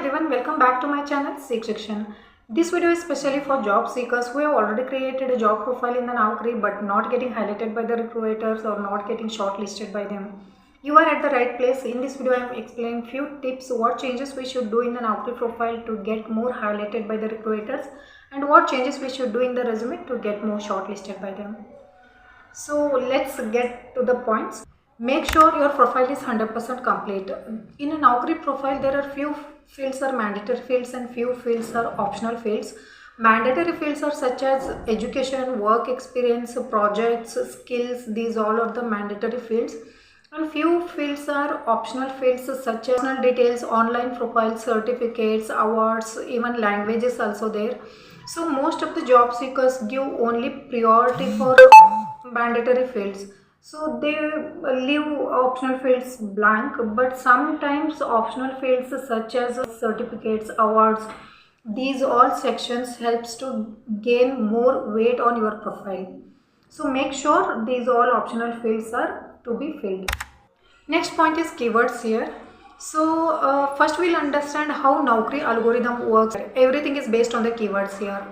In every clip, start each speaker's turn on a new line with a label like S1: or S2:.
S1: everyone, welcome back to my channel Seek Section. This video is especially for job seekers who have already created a job profile in the Naukri but not getting highlighted by the recruiters or not getting shortlisted by them. You are at the right place. In this video I am explaining few tips what changes we should do in the Naukri profile to get more highlighted by the recruiters and what changes we should do in the resume to get more shortlisted by them. So let's get to the points. Make sure your profile is 100% complete. In a Naukri profile, there are few fields are mandatory fields and few fields are optional fields. Mandatory fields are such as education, work experience, projects, skills. These all are the mandatory fields. And few fields are optional fields such as personal details, online profiles, certificates, awards, even languages also there. So most of the job seekers give only priority for mandatory fields. So they leave optional fields blank, but sometimes optional fields such as certificates, awards, these all sections helps to gain more weight on your profile. So make sure these all optional fields are to be filled. Next point is keywords here. So first we'll understand how Naukri algorithm works. Everything is based on the keywords here.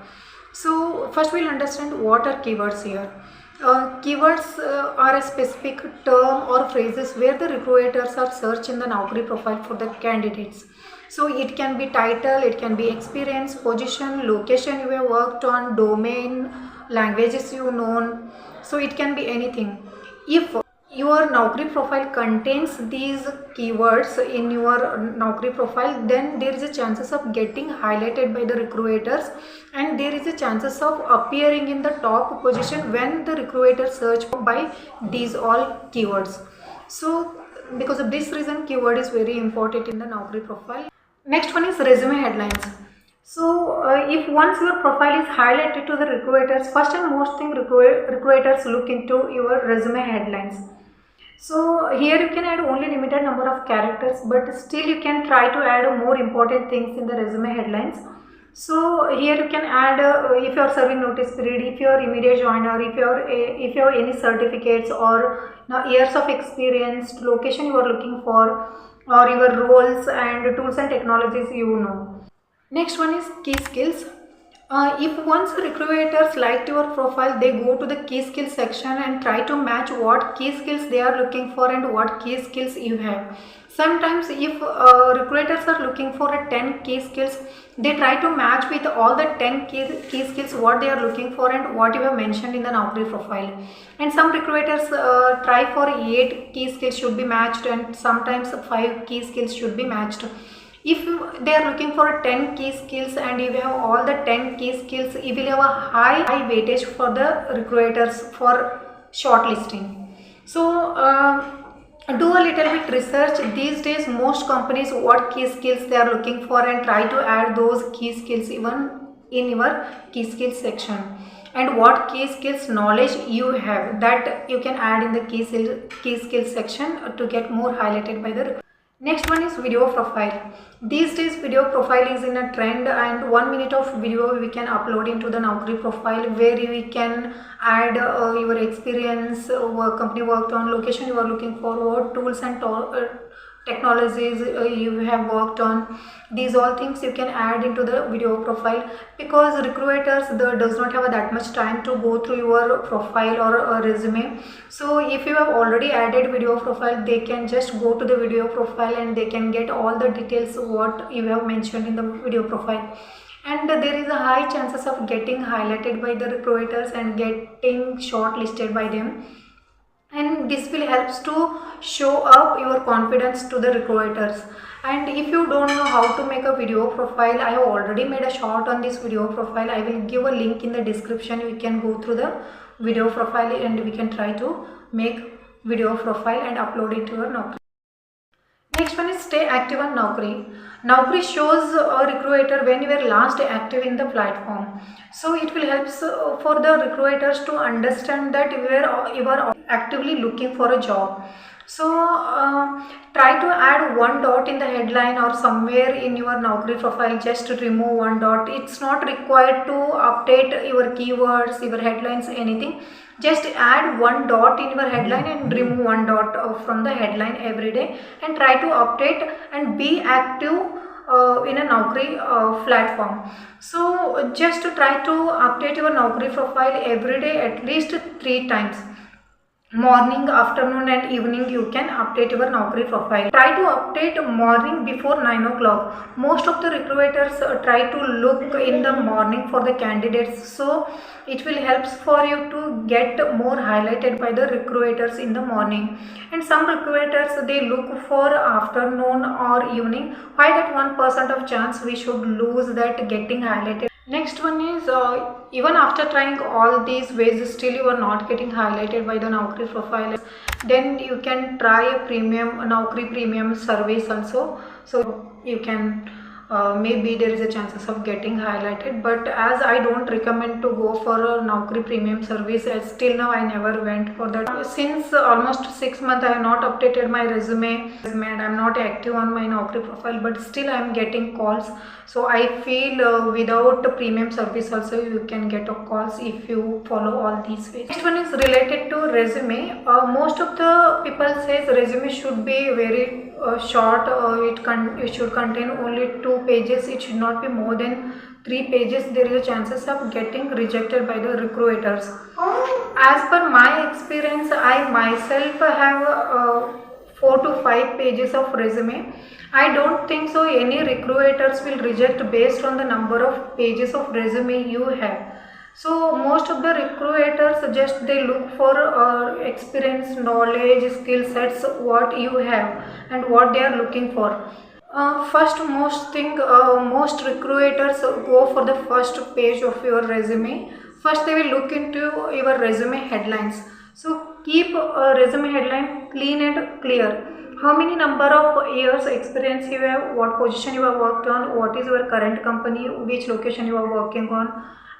S1: So first we'll understand what are keywords here. Keywords are a specific term or phrases where the recruiters are searching in the Naukri profile for the candidates. So it can be title, it can be experience, position, location you have worked on, domain, languages you know. So it can be anything. If your Naukri profile contains these keywords in your Naukri profile, then there is a chances of getting highlighted by the recruiters and there is a chances of appearing in the top position when the recruiter search by these all keywords. So because of this reason, keyword is very important in the Naukri profile. Next one is resume headlines. So if once your profile is highlighted to the recruiters, first and most thing recruiters look into your resume headlines. So here you can add only limited number of characters, but still you can try to add more important things in the resume headlines. So here you can add if you are serving notice period, if you are immediate joiner, if you have any certificates or years of experience, location you are looking for, or your roles and tools and technologies you know. Next one is key skills. If once recruiters liked your profile, they go to the key skills section and try to match what key skills they are looking for and what key skills you have. Sometimes if recruiters are looking for a 10 key skills, they try to match with all the 10 key skills what they are looking for and what you have mentioned in the Naukri profile. And some recruiters try for 8 key skills should be matched and sometimes 5 key skills should be matched. If they are looking for 10 key skills and you have all the 10 key skills, you will have a high weightage for the recruiters for shortlisting. So do a little bit research. These days most companies what key skills they are looking for and try to add those key skills even in your key skills section. And what key skills knowledge you have, that you can add in the key skills section to get more highlighted by the recruiters. Next one is video profile. These days video profile is in a trend and 1 minute of video we can upload into the Naukri profile where we can add your experience, company worked on, location you are looking for, what tools and technologies you have worked on. These all things you can add into the video profile because recruiters does not have that much time to go through your profile or resume. So if you have already added video profile, they can just go to the video profile and they can get all the details what you have mentioned in the video profile. And there is a high chances of getting highlighted by the recruiters and getting shortlisted by them. And this will helps to show up your confidence to the recruiters. And if you don't know how to make a video profile, I have already made a short on this video profile. I will give a link in the description. You can go through the video profile and we can try to make video profile and upload it to your Naukri. Next one is stay active on Naukri. Naukri shows a recruiter when you were last active in the platform. So it will help for the recruiters to understand that you are actively looking for a job. So try to add one dot in the headline or somewhere in your Naukri profile. Just remove one dot. It's not required to update your keywords, your headlines, anything. Just add one dot in your headline and remove one dot from the headline every day and try to update and be active in a Naukri platform. So just try to update your Naukri profile every day at least 3 times. Morning, afternoon and evening you can update your Naukri profile. Try to update morning before 9 o'clock. Most of the recruiters try to look in the morning for the candidates, so it will help for you to get more highlighted by the recruiters in the morning. And some recruiters, they look for afternoon or evening. Why that 1% of chance we should lose that getting highlighted? Next one is even after trying all these ways, still you are not getting highlighted by the Naukri profile, then you can try a premium Naukri premium service also. So you can maybe there is a chances of getting highlighted, but as I don't recommend to go for a Naukri premium service, as till now I never went for that. Since almost 6 months I have not updated my resume and I am not active on my Naukri profile, but still I am getting calls. So I feel without a premium service also you can get a calls if you follow all these ways. Next one is related to resume. Most of the people says resume should be very short. It should contain only 2 pages. It should not be more than 3 pages. There is a chances of getting rejected by the recruiters. As per my experience, I myself have 4 to 5 pages of resume. I don't think so any recruiters will reject based on the number of pages of resume you have. So most of the recruiters just they look for experience, knowledge, skill sets, what you have and what they are looking for. Most recruiters go for the first page of your resume. First they will look into your resume headlines. So keep a resume headline clean and clear. How many number of years experience you have, what position you have worked on, what is your current company, which location you are working on,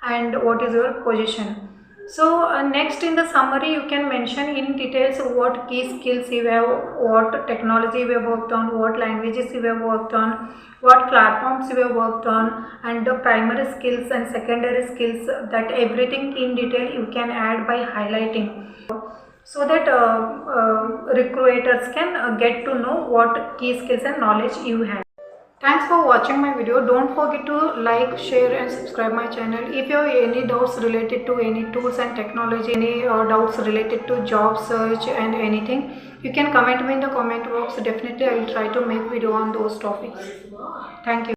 S1: and what is your position. So next in the summary you can mention in details what key skills you have, what technology you have worked on, what languages you have worked on, what platforms you have worked on, and the primary skills and secondary skills, that everything in detail you can add by highlighting, so that recruiters can get to know what key skills and knowledge you have. Thanks for watching my video. Don't forget to like, share and subscribe my channel. If you have any doubts related to any tools and technology, any doubts related to job search and anything, you can comment me in the comment box. Definitely I will try to make video on those topics. Thank you.